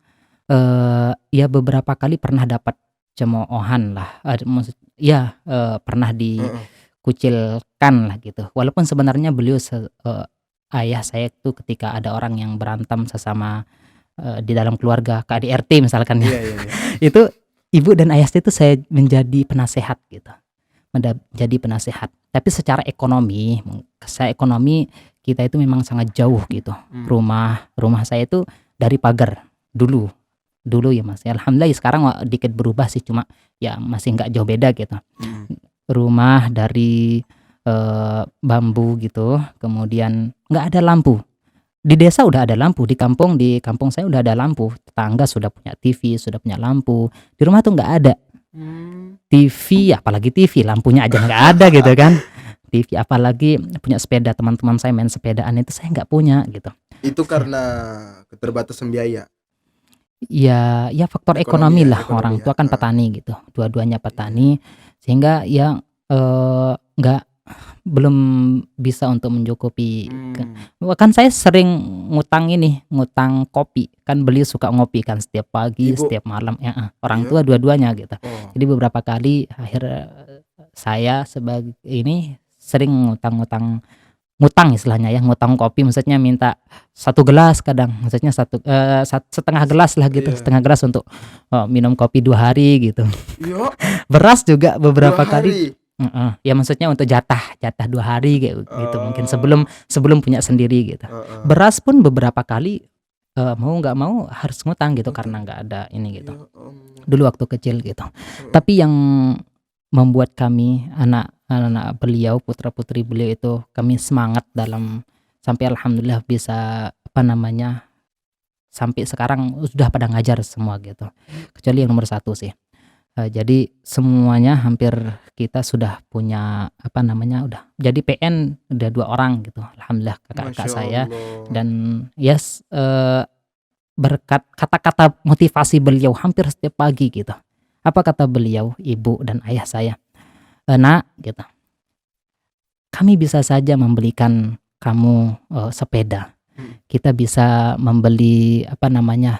Speaker 2: ya beberapa kali pernah dapat cemoohan lah, pernah dikucilkan lah gitu. Walaupun sebenarnya beliau ayah saya itu ketika ada orang yang berantem sesama di dalam keluarga, KDRT misalkan ya,
Speaker 1: Iya, iya, iya.
Speaker 2: itu ibu dan ayah saya itu saya menjadi penasehat gitu, menjadi penasehat. Tapi secara ekonomi kita itu memang sangat jauh gitu. Rumah saya itu dari pagar dulu ya Mas. Alhamdulillah sekarang dikit berubah sih, cuma ya masih nggak jauh beda gitu. Rumah dari bambu gitu, kemudian nggak ada lampu. Di desa udah ada lampu, di kampung saya udah ada lampu, tetangga sudah punya TV, sudah punya lampu. Di rumah tuh nggak ada TV, apalagi TV, lampunya aja nggak ada gitu kan. TV apalagi punya sepeda, teman-teman saya main sepedaan itu saya nggak punya gitu.
Speaker 1: Itu karena keterbatasan biaya.
Speaker 2: Ya faktor ekonomi lah,
Speaker 1: ekonomi
Speaker 2: orang
Speaker 1: ya.
Speaker 2: tua kan petani gitu, dua-duanya petani, sehingga ya belum bisa untuk mencukupi. Kan saya sering ngutang kopi, kan beliau suka ngopi kan setiap pagi,
Speaker 1: Ibu?
Speaker 2: setiap malam ya, orang
Speaker 1: Iya.
Speaker 2: tua dua-duanya gitu.
Speaker 1: Oh.
Speaker 2: Jadi beberapa kali akhirnya saya sebagai ini sering ngutang istilahnya ya, ngutang kopi, maksudnya minta 1 gelas, kadang maksudnya setengah gelas lah gitu,
Speaker 1: Iya.
Speaker 2: setengah gelas untuk minum kopi 2 hari gitu.
Speaker 1: Iya.
Speaker 2: Beras juga
Speaker 1: 2
Speaker 2: beberapa kali.
Speaker 1: hari.
Speaker 2: Ya maksudnya untuk jatah 2 hari kayak gitu, mungkin sebelum punya sendiri gitu. Beras pun beberapa kali mau nggak mau harus ngutang gitu karena nggak ada ini gitu.
Speaker 1: Ya Allah.
Speaker 2: Dulu waktu kecil gitu. Tapi yang membuat kami anak beliau, putra-putri beliau itu kami semangat dalam sampai alhamdulillah bisa sampai sekarang sudah pada ngajar semua gitu. Kecuali yang nomor 1 sih. Jadi semuanya hampir kita sudah punya udah jadi PN udah 2 orang gitu. Alhamdulillah kakak
Speaker 1: Masya
Speaker 2: saya.
Speaker 1: Allah.
Speaker 2: Dan berkat kata-kata motivasi beliau hampir setiap pagi gitu. Apa kata beliau, ibu dan ayah saya? Nak gitu, kami bisa saja membelikan kamu sepeda,
Speaker 1: Mhm.
Speaker 2: kita bisa membeli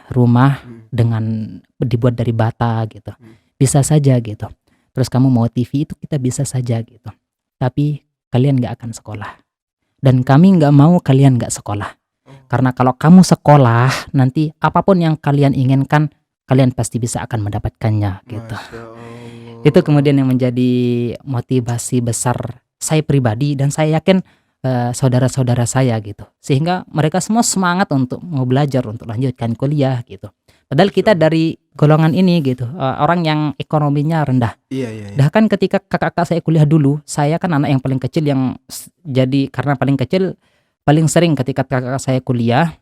Speaker 2: rumah
Speaker 1: Mhm.
Speaker 2: dengan dibuat dari bata gitu,
Speaker 1: Mhm.
Speaker 2: bisa saja gitu. Terus kamu mau TV itu kita bisa saja gitu. Tapi kalian nggak akan sekolah dan kami nggak mau kalian nggak sekolah.
Speaker 1: Oh,
Speaker 2: Karena kalau kamu sekolah nanti apapun yang kalian inginkan kalian pasti bisa akan mendapatkannya gitu.
Speaker 1: Masya
Speaker 2: Itu
Speaker 1: Allah.
Speaker 2: kemudian yang menjadi motivasi besar saya pribadi dan saya yakin, saudara-saudara saya gitu. Sehingga mereka semua semangat untuk mau belajar, untuk lanjutkan kuliah gitu. Padahal
Speaker 1: Masya
Speaker 2: kita
Speaker 1: Allah.
Speaker 2: dari golongan ini gitu, orang yang ekonominya rendah.
Speaker 1: Iya, iya, iya.
Speaker 2: Bahkan ketika kakak-kakak saya kuliah dulu, saya kan anak yang paling kecil yang jadi karena paling kecil, paling sering ketika kakak saya kuliah,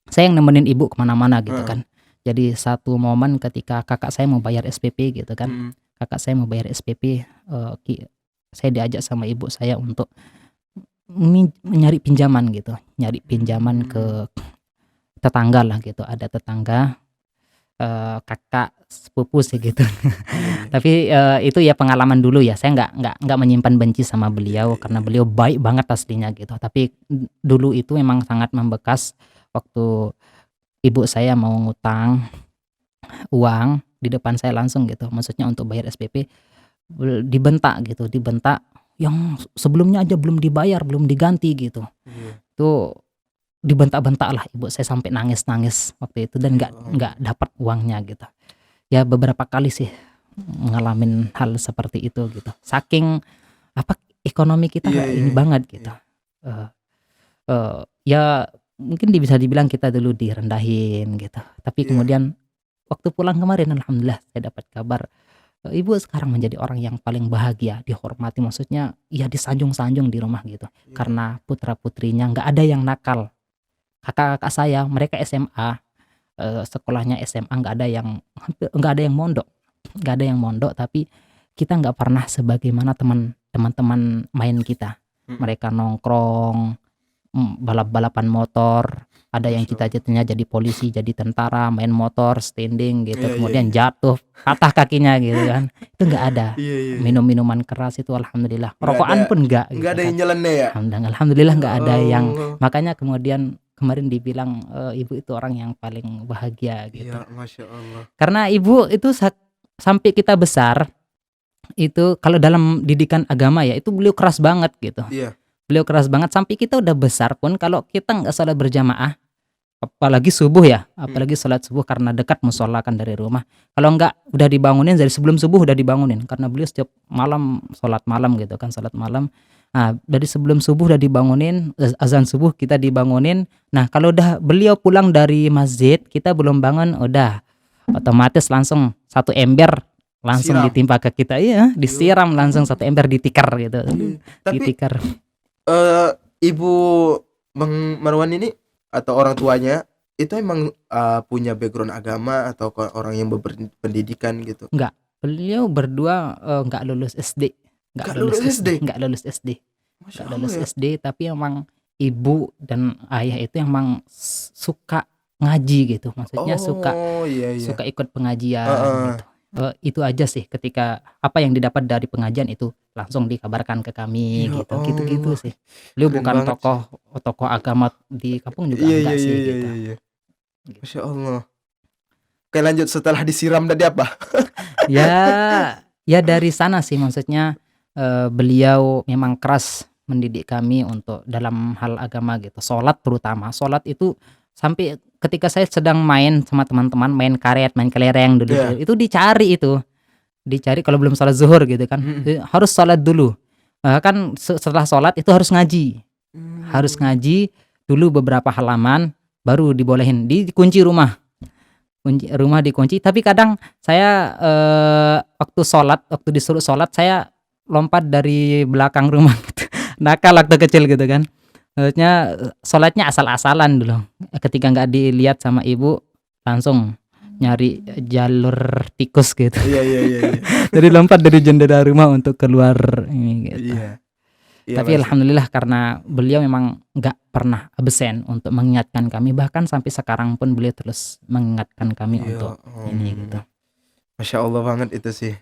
Speaker 2: saya yang nemenin ibu kemana mana gitu
Speaker 1: Heeh.
Speaker 2: kan. Jadi satu momen ketika kakak saya mau bayar SPP gitu kan,
Speaker 1: Mhm.
Speaker 2: kakak saya mau bayar SPP, saya diajak sama ibu saya untuk nyari pinjaman gitu, nyari pinjaman
Speaker 1: Mmm.
Speaker 2: ke tetangga lah gitu, ada tetangga, kakak sepupu sih gitu.
Speaker 1: Iya, iya.
Speaker 2: Tapi, itu ya pengalaman dulu ya, saya nggak menyimpan benci sama
Speaker 1: Iya,
Speaker 2: beliau
Speaker 1: iya,
Speaker 2: karena
Speaker 1: iya.
Speaker 2: beliau baik banget aslinya gitu. Tapi dulu itu memang sangat membekas waktu ibu saya mau ngutang uang di depan saya langsung gitu, maksudnya untuk bayar SPP, dibentak gitu, dibentak yang sebelumnya aja belum dibayar, belum diganti gitu.
Speaker 1: Iya.
Speaker 2: Itu dibentak-bentak lah ibu saya sampai nangis-nangis waktu itu dan
Speaker 1: Ya
Speaker 2: nggak
Speaker 1: Allah.
Speaker 2: dapat uangnya gitu. Ya beberapa kali sih ngalamin hal seperti itu gitu. Saking ekonomi kita
Speaker 1: Iya,
Speaker 2: nggak
Speaker 1: iya,
Speaker 2: ini
Speaker 1: iya.
Speaker 2: banget
Speaker 1: Iya.
Speaker 2: gitu. Eee ya mungkin bisa dibilang kita dulu direndahin gitu. Tapi
Speaker 1: Iya.
Speaker 2: kemudian waktu pulang kemarin alhamdulillah saya dapat kabar, ibu sekarang menjadi orang yang paling bahagia, dihormati maksudnya ya disanjung-sanjung di rumah gitu.
Speaker 1: Iya.
Speaker 2: Karena putra-putrinya nggak ada yang nakal. Kakak-kakak saya mereka SMA, sekolahnya SMA nggak ada yang mondok, nggak ada yang mondok tapi kita nggak pernah sebagaimana teman-teman main kita.
Speaker 1: Mhm.
Speaker 2: Mereka nongkrong, balap-balapan motor, ada yang
Speaker 1: Masya Allah.
Speaker 2: cita-citanya jadi polisi, jadi tentara, main motor standing gitu,
Speaker 1: Iya, iya,
Speaker 2: kemudian
Speaker 1: iya.
Speaker 2: jatuh, patah kakinya gitu kan. Itu nggak ada.
Speaker 1: Iya, iya, iya.
Speaker 2: Minum-minuman keras itu alhamdulillah,
Speaker 1: Nggak ada
Speaker 2: rokokan pun nggak
Speaker 1: nggak
Speaker 2: gitu
Speaker 1: ada yang
Speaker 2: kan.
Speaker 1: nyeleneh ya?
Speaker 2: Alhamdulillah
Speaker 1: Ya
Speaker 2: nggak ada yang
Speaker 1: Allah.
Speaker 2: makanya kemudian kemarin dibilang, ibu itu orang yang paling bahagia gitu.
Speaker 1: Iya, Masya Allah.
Speaker 2: Karena ibu itu sampai kita besar, itu kalau dalam didikan agama ya, itu beliau keras banget gitu.
Speaker 1: Iya.
Speaker 2: Beliau keras banget sampai kita udah besar pun kalau kita nggak salat berjamaah, apalagi subuh ya,
Speaker 1: Mhm.
Speaker 2: apalagi sholat subuh karena dekat musola kan dari rumah. Kalau nggak udah dibangunin dari sebelum subuh udah dibangunin, karena beliau setiap malam sholat malam gitu kan, sholat malam. Nah, dari sebelum subuh udah dibangunin, azan subuh kita dibangunin. Nah, kalau udah beliau pulang dari masjid, kita belum bangun, udah otomatis langsung satu ember langsung
Speaker 1: Disiram.
Speaker 2: ditimpa ke kita, iya,
Speaker 1: Yo.
Speaker 2: disiram langsung satu ember ditikar gitu. Aduh,
Speaker 1: Iya. Tapi,
Speaker 2: ditikar.
Speaker 1: Ibu Marwan ini atau orang tuanya itu emang, punya background agama atau orang yang berpendidikan gitu?
Speaker 2: Enggak, beliau berdua, nggak lulus SD, nggak
Speaker 1: Nggak
Speaker 2: lulus
Speaker 1: lulus
Speaker 2: SD,
Speaker 1: SD?
Speaker 2: nggak lulus SD,
Speaker 1: Masya
Speaker 2: nggak
Speaker 1: Allah
Speaker 2: lulus
Speaker 1: ya?
Speaker 2: SD, tapi emang ibu dan ayah itu emang suka ngaji gitu, maksudnya suka
Speaker 1: Oh, iya, iya.
Speaker 2: suka ikut pengajian
Speaker 1: Heeh.
Speaker 2: gitu. Itu aja sih ketika apa yang didapat dari pengajian itu langsung dikabarkan ke kami
Speaker 1: Ya
Speaker 2: gitu, gitu-gitu
Speaker 1: Allah,
Speaker 2: sih.
Speaker 1: ih,
Speaker 2: Beliau
Speaker 1: keren
Speaker 2: bukan
Speaker 1: banget sih.
Speaker 2: tokoh tokoh agama di kampung juga
Speaker 1: Iya, iya,
Speaker 2: enggak
Speaker 1: iya,
Speaker 2: sih
Speaker 1: iya,
Speaker 2: gitu,
Speaker 1: iya, iya.
Speaker 2: gitu.
Speaker 1: Masya Allah. Oke, lanjut, setelah disiram tadi apa?
Speaker 2: Ya, ya dari sana sih maksudnya, beliau memang keras mendidik kami untuk dalam hal agama gitu, sholat terutama. Sholat itu sampai ketika saya sedang main sama teman-teman, main karet, main kelereng dulu
Speaker 1: Iya.
Speaker 2: itu dicari kalau belum sholat zuhur gitu kan,
Speaker 1: Mhm.
Speaker 2: harus sholat dulu. Kan setelah sholat itu harus
Speaker 1: Mmm.
Speaker 2: ngaji dulu beberapa halaman baru dibolehin, dikunci rumah. Rumah dikunci, tapi kadang saya, waktu disuruh sholat saya lompat dari belakang rumah gitu, nakal waktu kecil gitu kan. Maksudnya, sholatnya asal-asalan dulu, ketika nggak dilihat sama ibu, langsung nyari jalur tikus gitu.
Speaker 1: Iya, iya, iya, iya.
Speaker 2: Jadi lompat dari jendela rumah untuk keluar ini gitu.
Speaker 1: Iya. Iya,
Speaker 2: Tapi
Speaker 1: Mas.
Speaker 2: alhamdulillah karena beliau memang nggak pernah absen untuk mengingatkan kami, bahkan sampai sekarang pun beliau terus mengingatkan kami
Speaker 1: Ya
Speaker 2: untuk ini gitu.
Speaker 1: Masya Allah banget itu sih.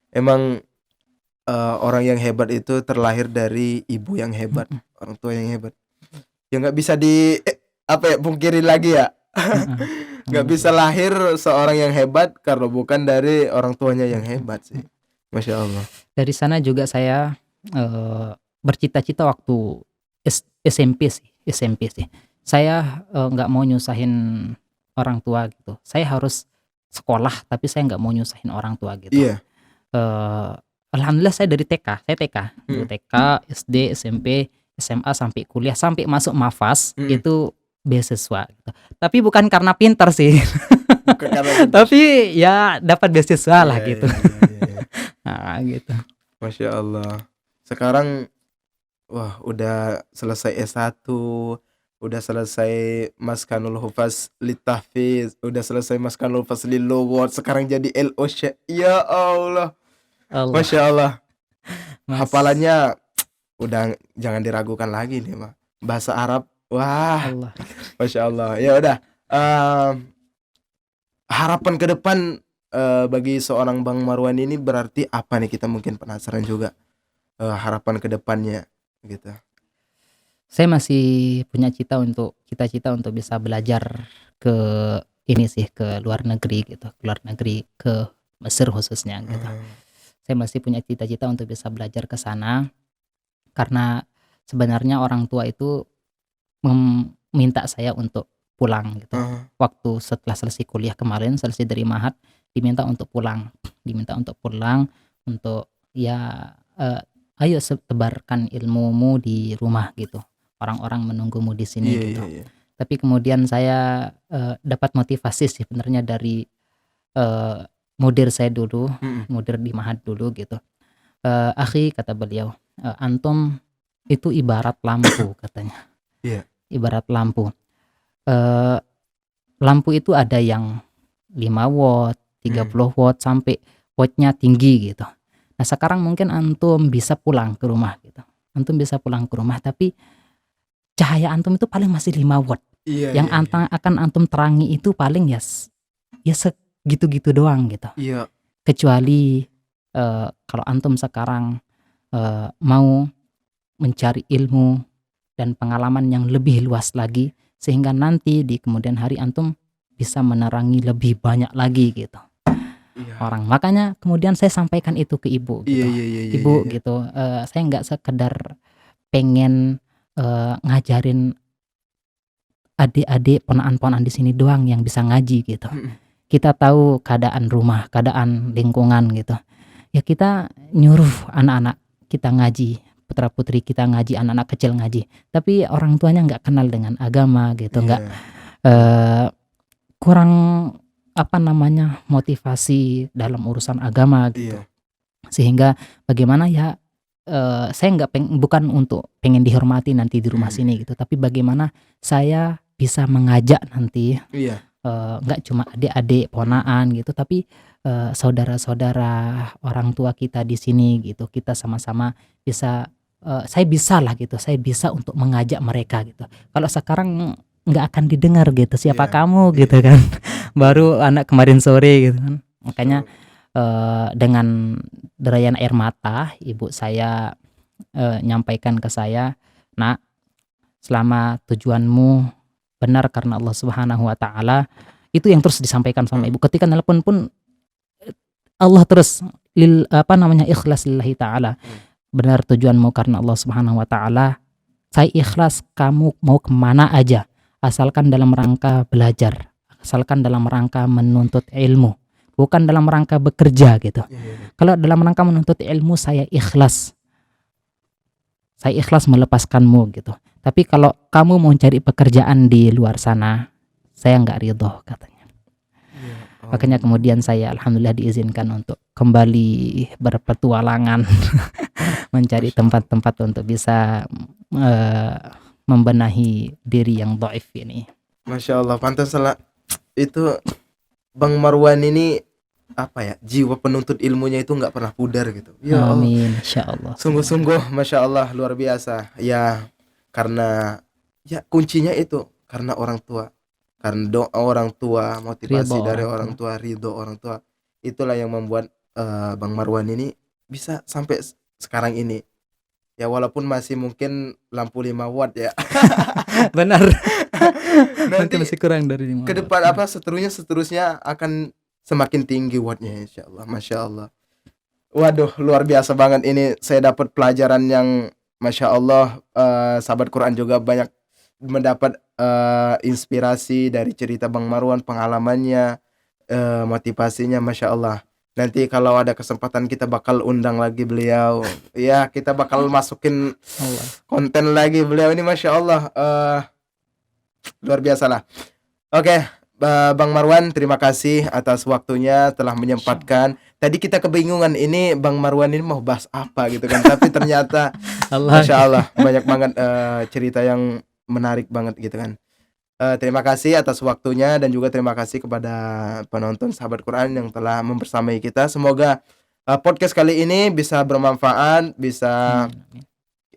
Speaker 1: Emang, orang yang hebat itu terlahir dari ibu yang hebat,
Speaker 2: Mhm.
Speaker 1: orang tua yang hebat. Ya nggak bisa pungkiri lagi ya.
Speaker 2: Heeh,
Speaker 1: Nggak bisa
Speaker 2: alhamdulillah.
Speaker 1: lahir seorang yang hebat kalau bukan dari orang tuanya yang hebat sih. Masya Allah.
Speaker 2: Dari sana juga saya, bercita-cita waktu SMP sih. Saya, nggak mau nyusahin orang tua gitu. Saya harus sekolah, tapi saya nggak mau nyusahin orang tua gitu.
Speaker 1: Iya.
Speaker 2: Eee, Alhamdulillah saya dari TK, saya TK, dulu
Speaker 1: Mhm,
Speaker 2: TK, SD, SMP, SMA, sampai kuliah, sampai masuk MAFAS,
Speaker 1: mhm.
Speaker 2: itu beasiswa gitu. Tapi bukan karena pinter sih,
Speaker 1: Bukan karena pintar.
Speaker 2: tapi ya dapat beasiswa lah
Speaker 1: Iya
Speaker 2: gitu.
Speaker 1: iya iya iya iya.
Speaker 2: Heeh, gitu.
Speaker 1: Masya Allah. Sekarang wah udah selesai S1, udah selesai Maskanul Hufaz Litahfiz, udah selesai Maskanul Hufaz Lilughat, sekarang jadi LO ya Allah.
Speaker 2: Allah,
Speaker 1: Masya Allah.
Speaker 2: Mas,
Speaker 1: Hafalannya udah jangan diragukan lagi nih mah. Bahasa Arab, wah,
Speaker 2: Allah.
Speaker 1: Masya Allah. Ya udah, harapan ke depan bagi seorang Bang Marwan ini berarti apa nih? Kita mungkin penasaran juga, harapan ke depannya gitu.
Speaker 2: Saya masih punya cita-cita untuk bisa belajar ke ini sih, ke luar negeri gitu, ke luar negeri, ke Mesir khususnya gitu.
Speaker 1: Mmm,
Speaker 2: Saya masih punya cita-cita untuk bisa belajar ke sana, karena sebenarnya orang tua itu meminta saya untuk pulang gitu.
Speaker 1: heeh,
Speaker 2: Waktu setelah selesai kuliah kemarin, selesai dari Mahat, diminta untuk pulang, untuk ya, "Ayo tebarkan ilmumu di rumah," gitu. "Orang-orang menunggumu di sini,"
Speaker 1: iya
Speaker 2: gitu.
Speaker 1: iya iya.
Speaker 2: Tapi kemudian saya, dapat motivasi sih sebenarnya dari, eee, mudir saya dulu,
Speaker 1: Mhm,
Speaker 2: mudir di Mahat dulu gitu. "Akhi," kata beliau, "antum itu ibarat lampu," katanya,
Speaker 1: iya,
Speaker 2: "ibarat lampu. Eee, Lampu itu ada yang 5 watt,
Speaker 1: mhm,
Speaker 2: 30 watt, sampai watt-nya tinggi gitu. Nah, sekarang mungkin antum bisa pulang ke rumah gitu. Antum bisa pulang ke rumah, tapi cahaya antum itu paling masih 5 watt.
Speaker 1: iya
Speaker 2: Yang
Speaker 1: iya iya.
Speaker 2: akan antum terangi itu paling ya segitu-gitu doang gitu.
Speaker 1: Iya,
Speaker 2: Kecuali, kalau antum sekarang, mau mencari ilmu dan pengalaman yang lebih luas lagi, sehingga nanti di kemudian hari antum bisa menerangi lebih banyak lagi gitu
Speaker 1: iya,
Speaker 2: orang. Makanya kemudian saya sampaikan itu ke ibu
Speaker 1: iya
Speaker 2: gitu.
Speaker 1: iya iya iya iya
Speaker 2: "Ibu,"
Speaker 1: iya.
Speaker 2: gitu, "saya nggak sekedar pengen, ngajarin adik-adik, ponaan-ponaan di sini doang yang bisa ngaji gitu.
Speaker 1: Mhm,
Speaker 2: Kita tahu keadaan rumah, keadaan lingkungan gitu. Ya kita nyuruh anak-anak kita ngaji, putra-putri kita ngaji, anak-anak kecil ngaji. Tapi orang tuanya nggak kenal dengan agama gitu, nggak,
Speaker 1: iya,
Speaker 2: eee, kurang apa namanya, motivasi dalam urusan agama gitu.
Speaker 1: iya,
Speaker 2: Sehingga bagaimana ya, saya nggak bukan untuk pengen dihormati nanti di rumah
Speaker 1: mhm,
Speaker 2: sini gitu, tapi bagaimana saya bisa mengajak nanti,
Speaker 1: iya,
Speaker 2: nggak cuma adik-adik,
Speaker 1: mhm,
Speaker 2: ponaan gitu, tapi, saudara-saudara orang tua kita di sini gitu. Kita sama-sama bisa, saya bisalah gitu, saya bisa untuk mengajak mereka gitu. Kalau sekarang nggak akan didengar gitu, "Siapa
Speaker 1: iya,
Speaker 2: kamu?"
Speaker 1: iya,
Speaker 2: gitu kan.
Speaker 1: iya,
Speaker 2: Baru anak kemarin sore gitu kan.
Speaker 1: Masya
Speaker 2: Makanya,
Speaker 1: Allah.
Speaker 2: dengan derayan air mata ibu saya, nyampaikan ke saya, "Nak, selama tujuanmu benar karena Allah Subhanahu wa taala," itu yang terus disampaikan sama
Speaker 1: Heeh,
Speaker 2: ibu. Ketika nelpon pun Allah terus, apa namanya, ikhlas lillahi taala.
Speaker 1: mhm,
Speaker 2: "Benar tujuanmu karena Allah Subhanahu wa taala, saya ikhlas kamu mau kemana aja, asalkan dalam rangka belajar, asalkan dalam rangka menuntut ilmu, bukan dalam rangka bekerja," gitu.
Speaker 1: iya iya,
Speaker 2: "Kalau dalam rangka menuntut ilmu saya ikhlas melepaskanmu," gitu. "Tapi kalau kamu mau cari pekerjaan di luar sana, saya nggak ridho," katanya.
Speaker 1: iya
Speaker 2: Makanya
Speaker 1: Allah.
Speaker 2: kemudian saya alhamdulillah diizinkan untuk kembali berpetualangan, mencari
Speaker 1: Masya Allah.
Speaker 2: tempat-tempat untuk bisa, eee, membenahi diri yang dhaif ini.
Speaker 1: Masya Allah, pantaslah itu Bang Marwan ini apa ya, jiwa penuntut ilmunya itu nggak pernah pudar gitu. Ya Allah,
Speaker 2: Amin, insyaallah, semoga.
Speaker 1: sungguh-sungguh Masya Allah luar biasa. Ya karena ya kuncinya itu karena orang tua, karena doa orang tua,
Speaker 2: Ridho
Speaker 1: motivasi dari
Speaker 2: orang
Speaker 1: orang
Speaker 2: tua.
Speaker 1: tua, ridho orang tua. Itulah yang membuat Bang Marwan ini bisa sampai sekarang ini. Ya walaupun masih mungkin lampu 5 watt ya.
Speaker 2: Benar. Nanti
Speaker 1: Nanti
Speaker 2: masih kurang dari 5
Speaker 1: ke
Speaker 2: watt.
Speaker 1: depan seterusnya akan semakin tinggi wattnya insyaallah. Masya Allah. Waduh, luar biasa banget ini. Saya dapat pelajaran yang Masya Allah, sahabat Quran juga banyak mendapat inspirasi dari cerita Bang Marwan, pengalamannya, motivasinya, Masya Allah. Nanti kalau ada kesempatan kita bakal undang lagi beliau. Ya, kita bakal masukin
Speaker 2: Allah.
Speaker 1: konten lagi beliau ini, Masya Allah. Luar biasa lah. Oke, Bang Marwan, terima kasih atas waktunya telah menyempatkan. Tadi kita kebingungan ini Bang Marwan ini mau bahas apa gitu kan, tapi ternyata
Speaker 2: Allah.
Speaker 1: Masya Allah banyak banget cerita yang menarik banget gitu kan. Terima kasih atas waktunya dan juga terima kasih kepada penonton sahabat Quran yang telah membersamai kita. Semoga podcast kali ini bisa bermanfaat, bisa
Speaker 2: Amin.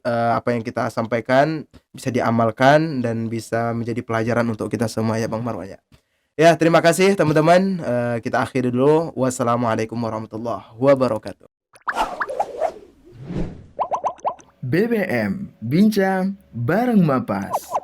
Speaker 1: apa yang kita sampaikan bisa diamalkan dan bisa menjadi pelajaran untuk kita semua ya Bang Marwan ya. Ya, terima kasih teman-teman. Kita akhiri dulu. Wassalamualaikum warahmatullahi wabarakatuh.
Speaker 3: BBM Bincang bareng Mapas.